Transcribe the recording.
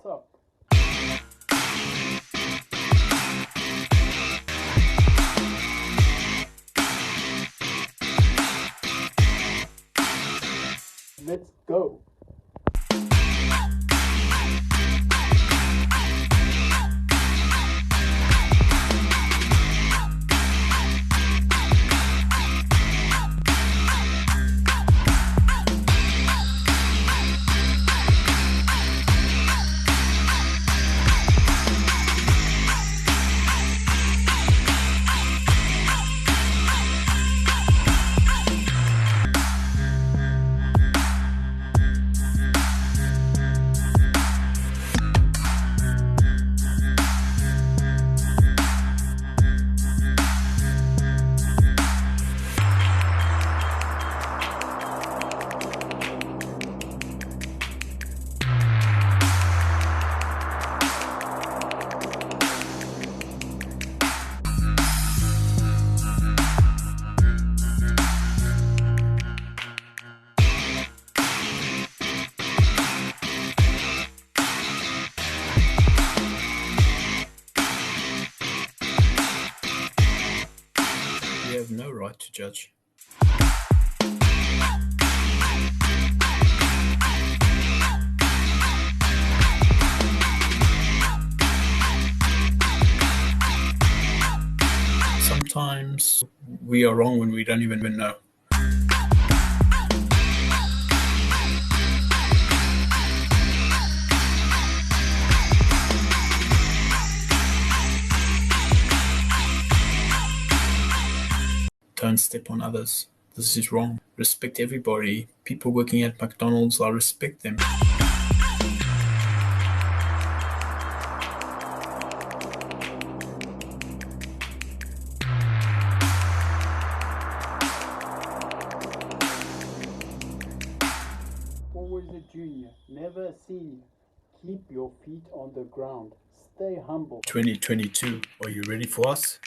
what's up? Let's go. You have no right to judge. Sometimes we are wrong when we don't even know. Don't step on others. This is wrong. Respect everybody. People working at McDonald's, I respect them. Always a junior, never a senior. Keep your feet on the ground. Stay humble. 2022, are you ready for us?